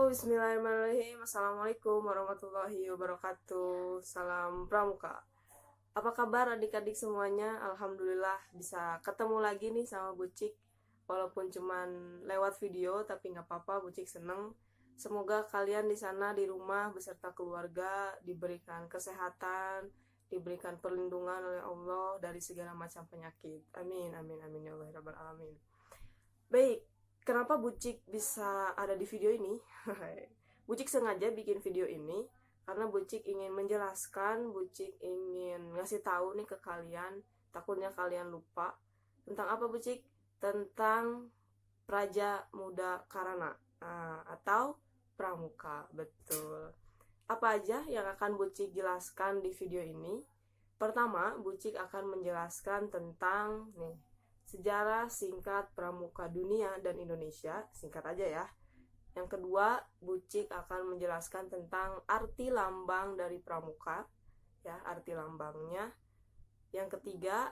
Bismillahirrahmanirrahim. Assalamualaikum warahmatullahi wabarakatuh. Salam Pramuka. Apa kabar adik-adik semuanya? Alhamdulillah bisa ketemu lagi nih sama Bucik. Walaupun cuman lewat video, tapi nggak apa-apa, Bucik seneng. Semoga kalian di sana di rumah beserta keluarga diberikan kesehatan, diberikan perlindungan oleh Allah dari segala macam penyakit. Amin, amin, amin ya Allah ya Rabbal alamin. Baik, kenapa Bucik bisa ada di video ini? Bucik sengaja bikin video ini karena Bucik ingin menjelaskan, Bucik ingin ngasih tahu nih ke kalian, takutnya kalian lupa. Tentang apa Bucik? Tentang Praja Muda Karana atau Pramuka, betul. Apa aja yang akan Bucik jelaskan di video ini? Pertama, Bucik akan menjelaskan tentang sejarah singkat Pramuka Dunia dan Indonesia, singkat aja ya. Yang kedua, Bucik akan menjelaskan tentang arti lambang dari Pramuka, ya, arti lambangnya. Yang ketiga,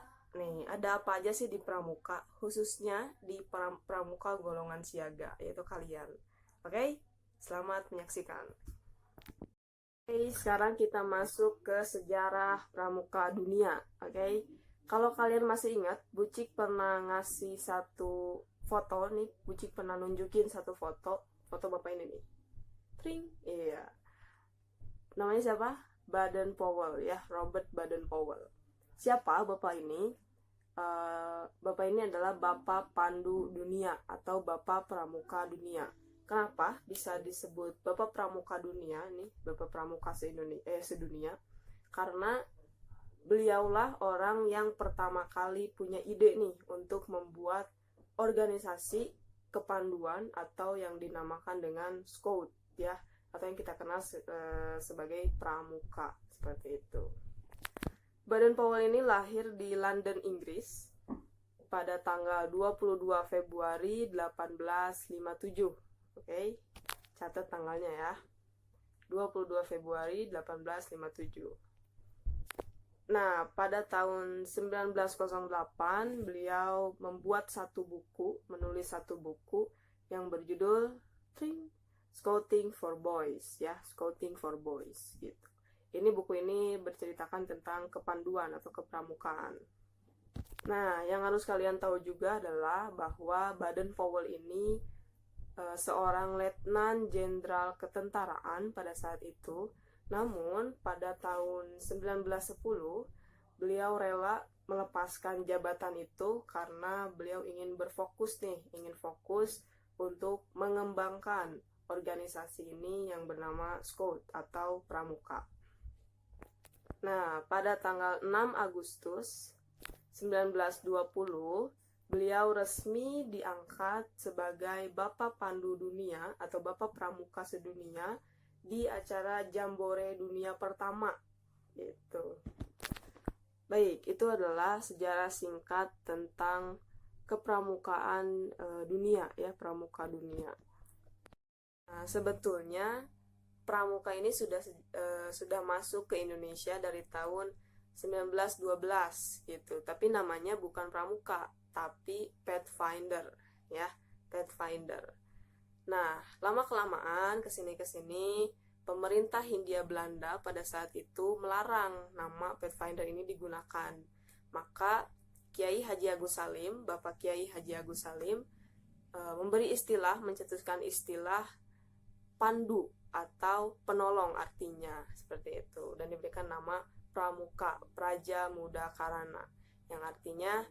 ada apa aja sih di Pramuka, khususnya di Pramuka golongan siaga, yaitu kalian. Oke, selamat menyaksikan. Oke, sekarang kita masuk ke sejarah Pramuka Dunia, oke. Kalau kalian masih ingat, Bucik pernah ngasih satu foto nih, Bucik pernah nunjukin satu foto bapak ini nih. Tring, iya. Namanya siapa? Baden-Powell ya, Robert Baden-Powell. Siapa bapak ini? Bapak ini adalah Bapak Pandu Dunia atau Bapak Pramuka Dunia. Kenapa bisa disebut Bapak Pramuka Dunia nih, Bapak Pramuka sedunia? Karena beliaulah orang yang pertama kali punya ide nih untuk membuat organisasi kepanduan atau yang dinamakan dengan Scout ya, atau yang kita kenal sebagai Pramuka, seperti itu. Baden-Powell ini lahir di London, Inggris pada tanggal 22 Februari 1857. Oke, catat tanggalnya ya. 22 Februari 1857. Nah, pada tahun 1908 beliau membuat menulis satu buku yang berjudul Scouting for Boys ya, Scouting for Boys gitu. Buku ini berceritakan tentang kepanduan atau kepramukaan. Nah, yang harus kalian tahu juga adalah bahwa Baden-Powell ini seorang letnan jenderal ketentaraan pada saat itu. Namun, pada tahun 1910, beliau rela melepaskan jabatan itu karena beliau ingin fokus untuk mengembangkan organisasi ini yang bernama Scout atau Pramuka. Nah, pada tanggal 6 Agustus 1920, beliau resmi diangkat sebagai Bapak Pandu Dunia atau Bapak Pramuka Sedunia di acara Jambore Dunia pertama gitu. Baik, itu adalah sejarah singkat tentang kepramukaan dunia ya, Pramuka Dunia. Nah, sebetulnya Pramuka ini sudah masuk ke Indonesia dari tahun 1912 gitu. Tapi namanya bukan Pramuka, tapi Pathfinder ya, Pathfinder. Nah, lama-kelamaan kesini pemerintah Hindia Belanda pada saat itu melarang nama Pathfinder ini digunakan. Maka Kiai Haji Agus Salim, Bapak Kiai Haji Agus Salim mencetuskan istilah pandu atau penolong artinya seperti itu, dan diberikan nama Pramuka, Praja Muda Karana, yang artinya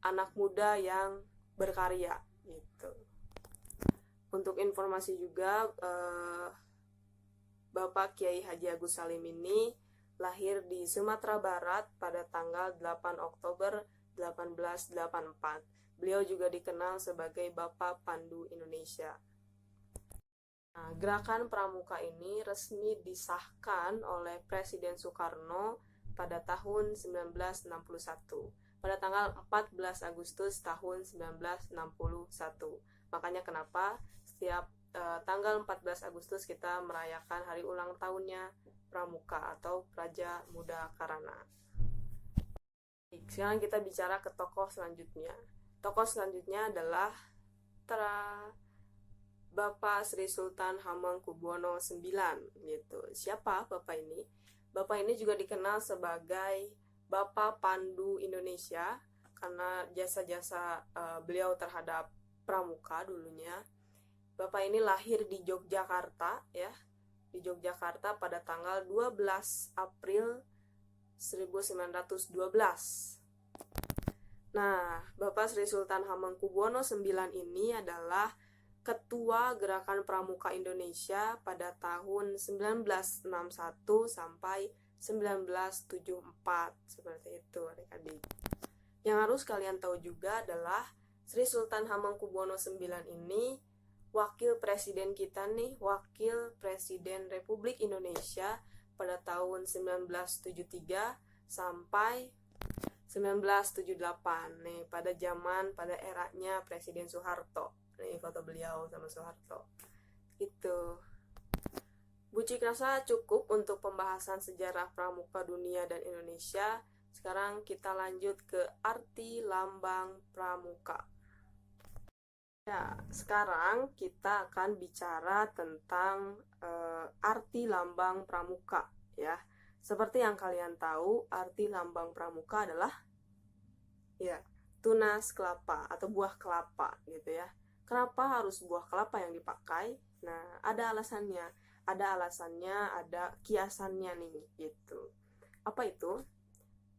anak muda yang berkarya gitu. Untuk informasi juga, Bapak Kiai Haji Agus Salim ini lahir di Sumatera Barat pada tanggal 8 Oktober 1884. Beliau juga dikenal sebagai Bapak Pandu Indonesia. Nah, gerakan Pramuka ini resmi disahkan oleh Presiden Soekarno pada tahun 1961, pada tanggal 14 Agustus tahun 1961. Makanya kenapa setiap tanggal 14 Agustus kita merayakan hari ulang tahunnya Pramuka atau Praja Muda Karana. Sekarang kita bicara ke tokoh selanjutnya. Tokoh selanjutnya adalah Bapak Sri Sultan Hamengkubuwono IX gitu. Siapa Bapak ini? Bapak ini juga dikenal sebagai Bapak Pandu Indonesia karena jasa-jasa beliau terhadap pramuka dulunya. Bapak ini lahir di Yogyakarta ya, di Yogyakarta pada tanggal 12 April 1912. Nah, Bapak Sri Sultan Hamengkubuwono IX ini adalah Ketua Gerakan Pramuka Indonesia pada tahun 1961 sampai 1974. Seperti itu adik-adik. Yang harus kalian tahu juga adalah Sri Sultan Hamengkubuwono IX ini wakil presiden kita nih, wakil presiden Republik Indonesia pada tahun 1973 sampai 1978 nih, pada eranya Presiden Soeharto. Nih foto beliau sama Soeharto. Itu. Bucik rasa cukup untuk pembahasan sejarah pramuka dunia dan Indonesia. Sekarang kita lanjut ke arti lambang pramuka. Ya, sekarang kita akan bicara tentang arti lambang pramuka ya. Seperti yang kalian tahu, arti lambang pramuka adalah ya, tunas kelapa atau buah kelapa gitu ya. Kenapa harus buah kelapa yang dipakai? Nah, ada alasannya. Ada kiasannya nih gitu. Apa itu?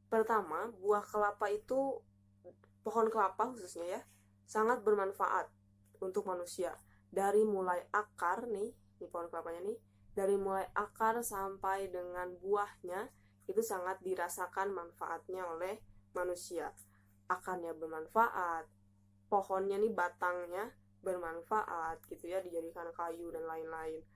Pertama, buah kelapa itu, pohon kelapa khususnya ya, sangat bermanfaat untuk manusia. Dari mulai akar nih pohon kelapanya nih, dari mulai akar sampai dengan buahnya itu sangat dirasakan manfaatnya oleh manusia. Akarnya bermanfaat, pohonnya nih batangnya bermanfaat gitu ya, dijadikan kayu dan lain-lain.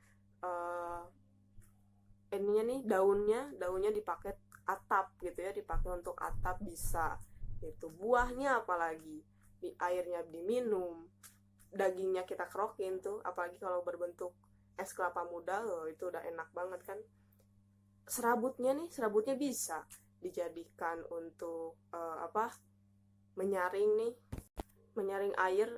Ininya nih daunnya dipakai atap gitu ya, dipakai untuk atap bisa gitu. Buahnya apalagi di airnya diminum, dagingnya kita kerokin tuh, apalagi kalau berbentuk es kelapa muda, itu udah enak banget kan. Serabutnya bisa dijadikan untuk menyaring air,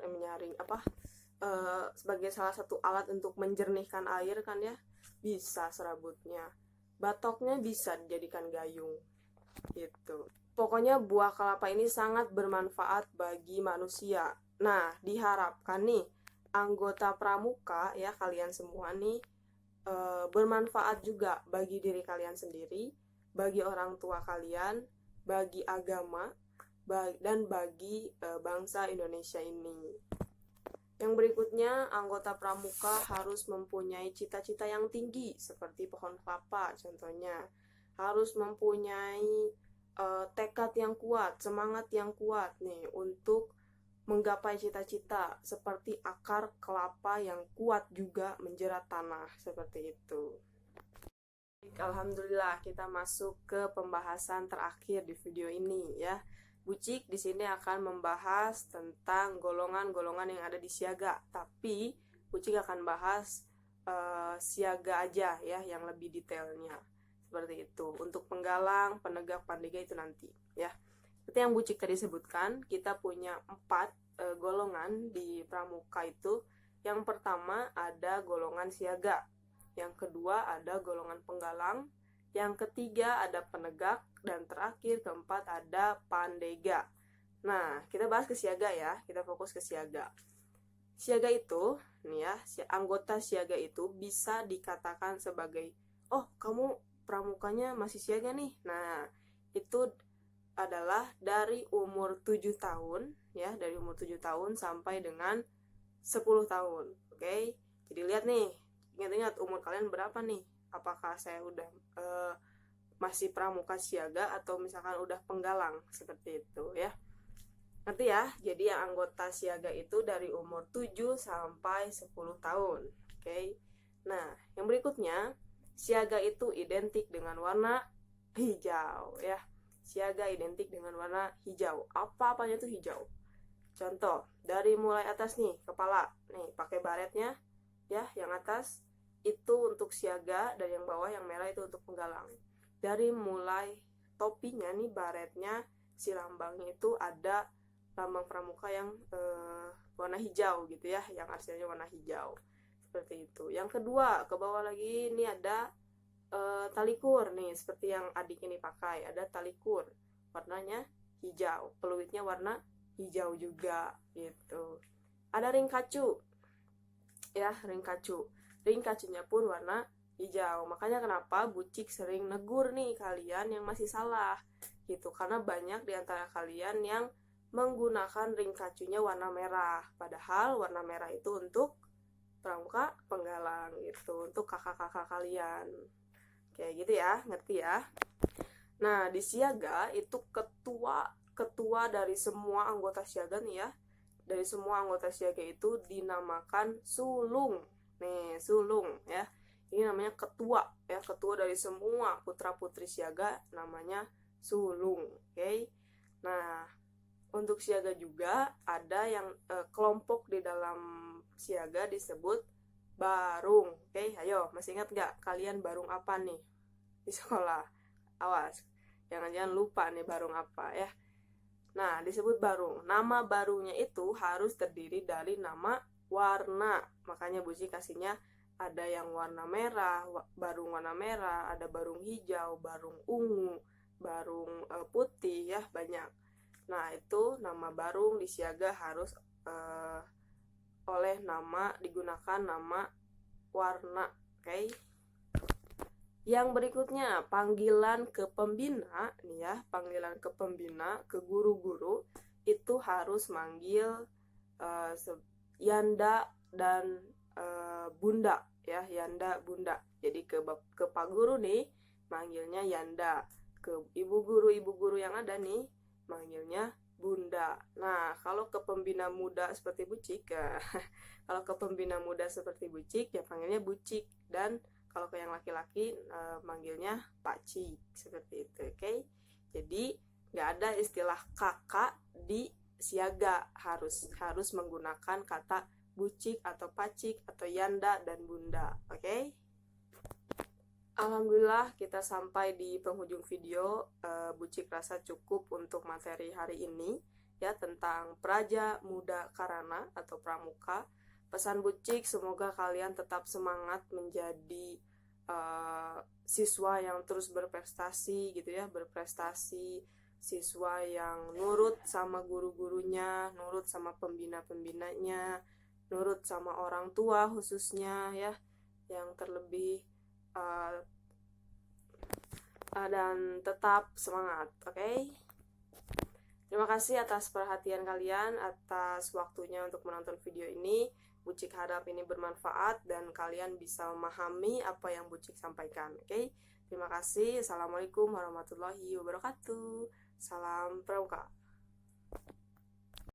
sebagai salah satu alat untuk menjernihkan air kan ya, bisa serabutnya. Batoknya bisa dijadikan gayung gitu. Pokoknya buah kelapa ini sangat bermanfaat bagi manusia. Nah, diharapkan nih anggota pramuka ya, kalian semua nih bermanfaat juga bagi diri kalian sendiri, bagi orang tua kalian, bagi agama, dan bagi bangsa Indonesia ini. Yang berikutnya, anggota pramuka harus mempunyai cita-cita yang tinggi, seperti pohon kelapa contohnya. Harus mempunyai tekad yang kuat, semangat yang kuat nih untuk menggapai cita-cita, seperti akar kelapa yang kuat juga menjerat tanah, seperti itu. Alhamdulillah, kita masuk ke pembahasan terakhir di video ini ya. Bucik di sini akan membahas tentang golongan-golongan yang ada di siaga, tapi Bucik akan bahas siaga aja ya, yang lebih detailnya. Seperti itu. Untuk penggalang, penegak, pandega itu nanti ya. Seperti yang Bucik tadi sebutkan, kita punya 4 golongan di pramuka itu. Yang pertama ada golongan siaga, yang kedua ada golongan penggalang, yang ketiga ada penegak, dan terakhir keempat ada pandega. Nah, kita bahas ke siaga ya, kita fokus ke siaga. Siaga itu, nih ya, anggota siaga itu bisa dikatakan sebagai, oh kamu pramukanya masih siaga nih. Nah, itu adalah dari umur 7 tahun ya, dari umur 7 tahun sampai dengan 10 tahun. Oke. Jadi lihat nih, ingat-ingat umur kalian berapa nih? Apakah saya udah masih pramuka siaga atau misalkan udah penggalang, seperti itu ya. Nanti ya, jadi yang anggota siaga itu dari umur 7 sampai 10 tahun. Oke. Nah, yang berikutnya, siaga itu identik dengan warna hijau ya. Siaga identik dengan warna hijau. Apa-apanya tuh hijau. Contoh, dari mulai atas nih, kepala. Nih, pakai baretnya ya, yang atas itu untuk siaga, dan yang bawah yang merah itu untuk penggalang. Dari mulai topinya nih, baretnya, si lambangnya itu ada lambang pramuka yang warna hijau gitu ya, yang aslinya warna hijau. seperti itu. Yang kedua, ke bawah lagi ini ada tali kur nih, seperti yang adik ini pakai. Ada tali kur, warnanya hijau, peluitnya warna hijau juga gitu. Ada ring kacu, ya, ring kacu. Ring kacunya pun warna hijau. Makanya kenapa Bucik sering negur nih kalian yang masih salah gitu, karena banyak di antara kalian yang menggunakan ring kacunya warna merah, padahal warna merah itu untuk pramuka penggalang gitu, untuk kakak-kakak kalian. Kayak gitu ya, ngerti ya? Nah, di siaga itu ketua dari semua anggota siaga nih ya. Dari semua anggota siaga itu dinamakan sulung. Nih, sulung ya. Ini namanya ketua ya, ketua dari semua putra-putri siaga namanya sulung, oke? Nah, untuk siaga juga ada yang kelompok di dalam siaga disebut barung, oke? Ayo, masih ingat nggak kalian barung apa nih di sekolah? Awas, jangan-jangan lupa nih barung apa ya. Nah, disebut barung. Nama barungnya itu harus terdiri dari nama warna. Makanya Buci kasihnya ada yang warna merah, barung warna merah, ada barung hijau, barung ungu, barung putih ya, banyak. Nah, itu nama barung di siaga harus digunakan nama warna, oke? Yang berikutnya, panggilan ke pembina nih ya, panggilan ke pembina, ke guru-guru itu harus manggil Yanda dan Bunda ya, Yanda Bunda. Jadi ke Pak Guru nih manggilnya Yanda, ke ibu guru yang ada nih manggilnya Bunda. Nah, kalau ke pembina muda seperti Bucik ya, kalau ke pembina muda seperti Bucik ya panggilnya Bucik, dan kalau ke yang laki-laki manggilnya Pakcik, seperti itu, oke? Jadi nggak ada istilah kakak di siaga, harus menggunakan kata Bucik atau Pakcik atau Yanda dan Bunda, oke? Alhamdulillah kita sampai di penghujung video. Bucik rasa cukup untuk materi hari ini ya, tentang Praja Muda Karana atau Pramuka. Pesan Bucik, semoga kalian tetap semangat menjadi siswa yang terus berprestasi gitu ya, berprestasi, siswa yang nurut sama guru-gurunya, nurut sama pembina-pembinanya, nurut sama orang tua khususnya ya, yang terlebih dan tetap semangat, oke? Terima kasih atas perhatian kalian, atas waktunya untuk menonton video ini. Bucik harap ini bermanfaat dan kalian bisa memahami apa yang Bucik sampaikan, oke? Terima kasih. Assalamualaikum warahmatullahi wabarakatuh. Salam